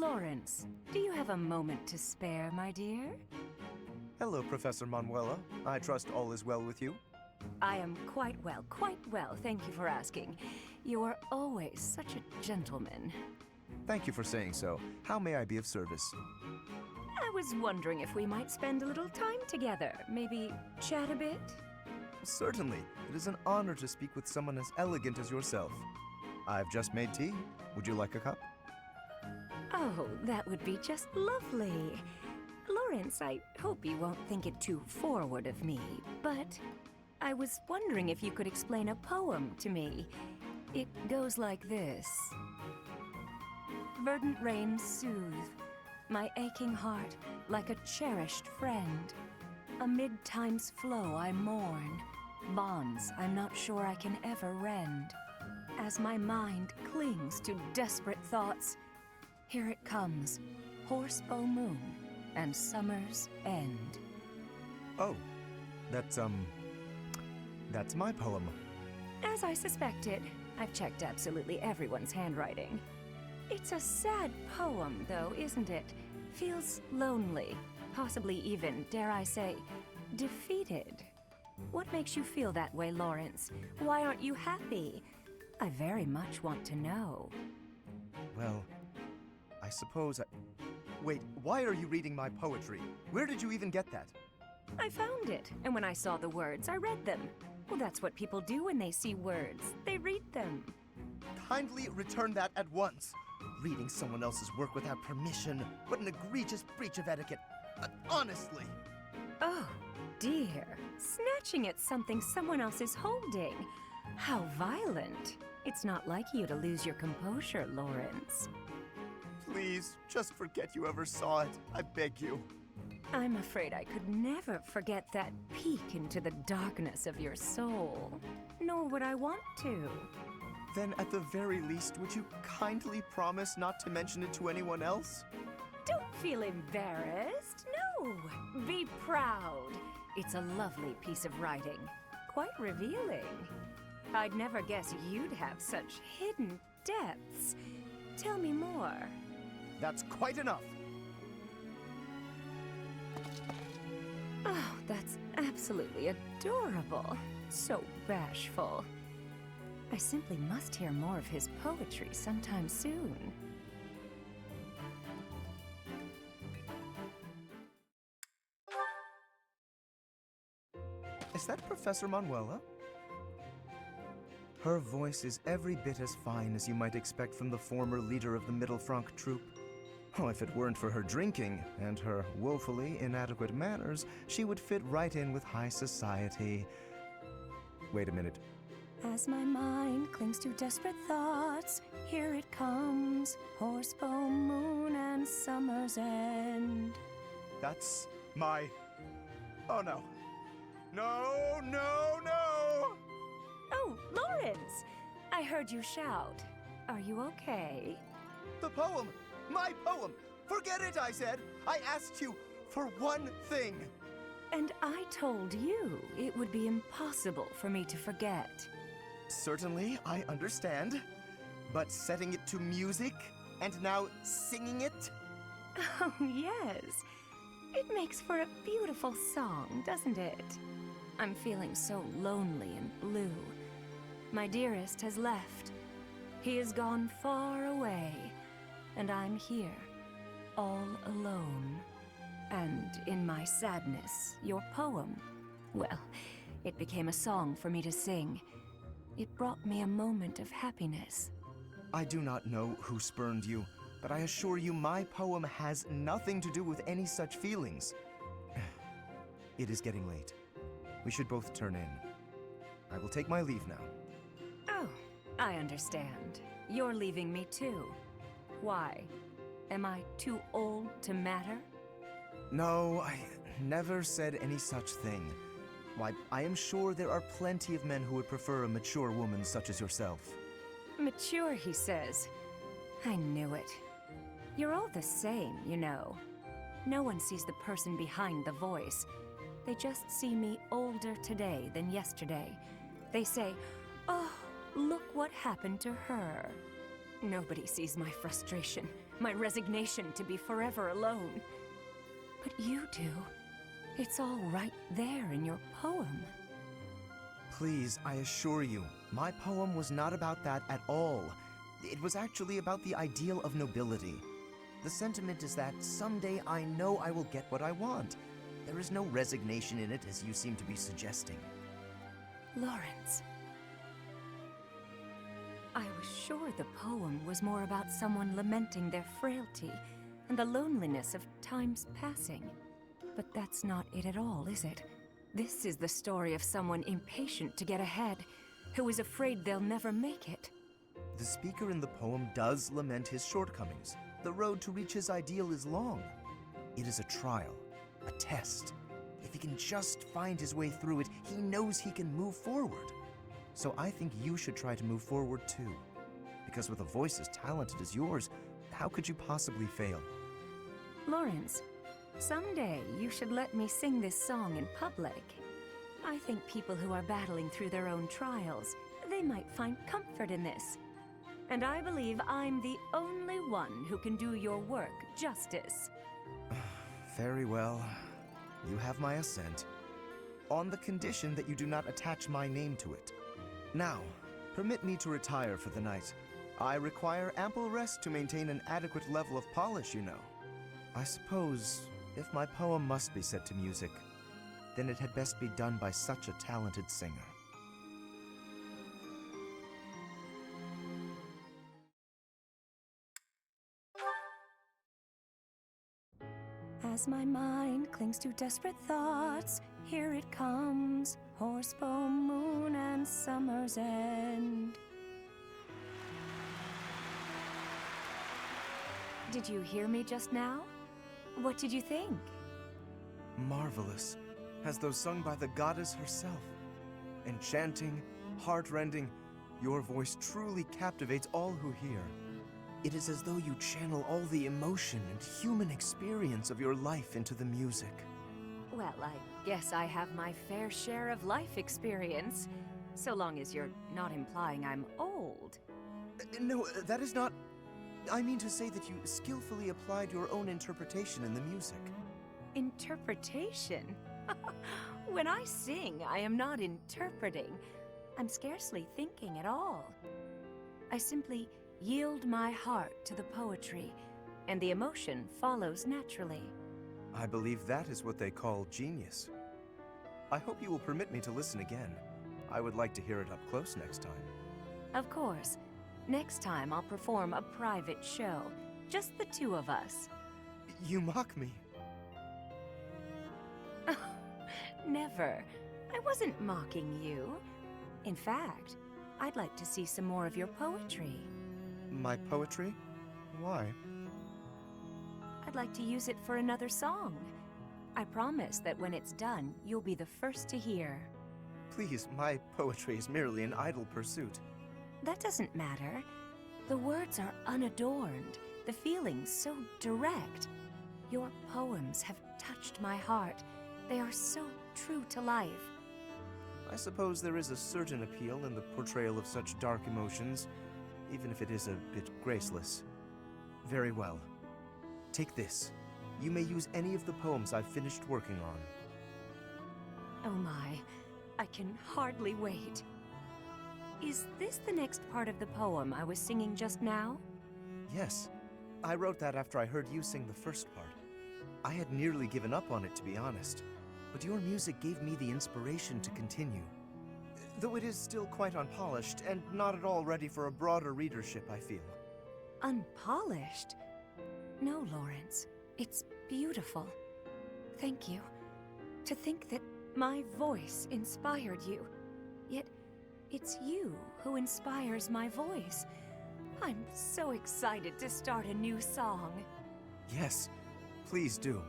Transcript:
Lorenz, do you have a moment to spare, my dear? Hello, Professor Manuela. I trust all is well with you. I am quite well, thank you for asking. You are always such a gentleman. Thank you for saying so. How may I be of service? I was wondering if we might spend a little time together, maybe chat a bit? Certainly. It is an honor to speak with someone as elegant as yourself. I've just made tea. Would you like a cup? Oh, that would be just lovely. Lorenz, I hope you won't think it too forward of me, but I was wondering if you could explain a poem to me. It goes like this. Verdant rains soothe my aching heart like a cherished friend. Amid time's flow I mourn, bonds I'm not sure I can ever rend. As my mind clings to desperate thoughts, here it comes, horsebow moon and summer's end. Oh, that's my poem. As I suspected, I've checked absolutely everyone's handwriting. It's a sad poem, though, isn't it? Feels lonely, possibly even, dare I say, defeated. What makes you feel that way, Lorenz? Why aren't you happy? I very much want to know. Well, I suppose Wait, why are you reading my poetry? Where did you even get that? I found it, and when I saw the words, I read them. Well, that's what people do when they see words. They read them. Kindly return that at once. Reading someone else's work without permission. What an egregious breach of etiquette. Honestly. Oh, dear. Snatching at something someone else is holding. How violent. It's not like you to lose your composure, Lorenz. Please, just forget you ever saw it. I beg you. I'm afraid I could never forget that peek into the darkness of your soul. Nor would I want to. Then at the very least, would you kindly promise not to mention it to anyone else? Don't feel embarrassed. No, be proud. It's a lovely piece of writing. Quite revealing. I'd never guess you'd have such hidden depths. Tell me more. That's quite enough. Oh, that's absolutely adorable. So bashful. I simply must hear more of his poetry sometime soon. Is that Professor Manuela? Her voice is every bit as fine as you might expect from the former leader of the Mittelfranc troupe. Oh, if it weren't for her drinking and her woefully inadequate manners, she would fit right in with high society. Wait a minute. As my mind clings to desperate thoughts, here it comes, horsebow moon and summer's end. That's my... Oh, no. No, no, no! Oh, Lorenz! I heard you shout. Are you okay? The poem! My poem! Forget it, I said! I asked you for one thing! And I told you it would be impossible for me to forget. Certainly, I understand. But setting it to music, and now singing it? Oh, yes. It makes for a beautiful song, doesn't it? I'm feeling so lonely and blue. My dearest has left. He has gone far away, and I'm here, all alone. And in my sadness, your poem, well, it became a song for me to sing. It brought me a moment of happiness. I do not know who spurned you, but I assure you my poem has nothing to do with any such feelings. It is getting late. We should both turn in. I will take my leave now. Oh, I understand. You're leaving me too. Why? Am I too old to matter? No, I never said any such thing. Why, I am sure there are plenty of men who would prefer a mature woman such as yourself. Mature, he says. I knew it. You're all the same, you know. No one sees the person behind the voice. They just see me older today than yesterday. They say, oh, look what happened to her. Nobody sees my frustration, my resignation to be forever alone. But you do. It's all right there in your poem. Please, I assure you, my poem was not about that at all. It was actually about the ideal of nobility. The sentiment is that someday I know I will get what I want. There is no resignation in it, as you seem to be suggesting. Lawrence. I was sure the poem was more about someone lamenting their frailty and the loneliness of time's passing. But that's not it at all, is it? This is the story of someone impatient to get ahead, who is afraid they'll never make it. The speaker in the poem does lament his shortcomings. The road to reach his ideal is long. It is a trial, a test. If he can just find his way through it, he knows he can move forward. So I think you should try to move forward too. Because with a voice as talented as yours, how could you possibly fail? Lawrence, someday you should let me sing this song in public. I think people who are battling through their own trials, they might find comfort in this. And I believe I'm the only one who can do your work justice. Very well. You have my assent. On the condition that you do not attach my name to it. Now, permit me to retire for the night. I require ample rest to maintain an adequate level of polish, you know. I suppose, if my poem must be set to music, then it had best be done by such a talented singer. As my mind clings to desperate thoughts, here it comes, horse, full moon, and summer's end. Did you hear me just now? What did you think? Marvelous, as though sung by the goddess herself. Enchanting, heartrending, your voice truly captivates all who hear. It is as though you channel all the emotion and human experience of your life into the music. Well, I guess I have my fair share of life experience, so long as you're not implying I'm old. No, that is not... I mean to say that you skillfully applied your own interpretation in the music. Interpretation? When I sing, I am not interpreting. I'm scarcely thinking at all. I simply yield my heart to the poetry, and the emotion follows naturally. I believe that is what they call genius. I hope you will permit me to listen again. I would like to hear it up close next time. Of course. Next time I'll perform a private show. Just the two of us. You mock me. Never. I wasn't mocking you. In fact, I'd like to see some more of your poetry. My poetry? Why? I'd like to use it for another song. I promise that when it's done, you'll be the first to hear. Please, my poetry is merely an idle pursuit. That doesn't matter. The words are unadorned, the feelings so direct. Your poems have touched my heart. They are so true to life. I suppose there is a certain appeal in the portrayal of such dark emotions, even if it is a bit graceless. Very well. Take this. You may use any of the poems I've finished working on. Oh my, I can hardly wait. Is this the next part of the poem I was singing just now? Yes. I wrote that after I heard you sing the first part. I had nearly given up on it, to be honest, but your music gave me the inspiration to continue. Though it is still quite unpolished and not at all ready for a broader readership, I feel. Unpolished? No, Lawrence. It's beautiful. Thank you. To think that my voice inspired you. Yet, it's you who inspires my voice. I'm so excited to start a new song. Yes, please do.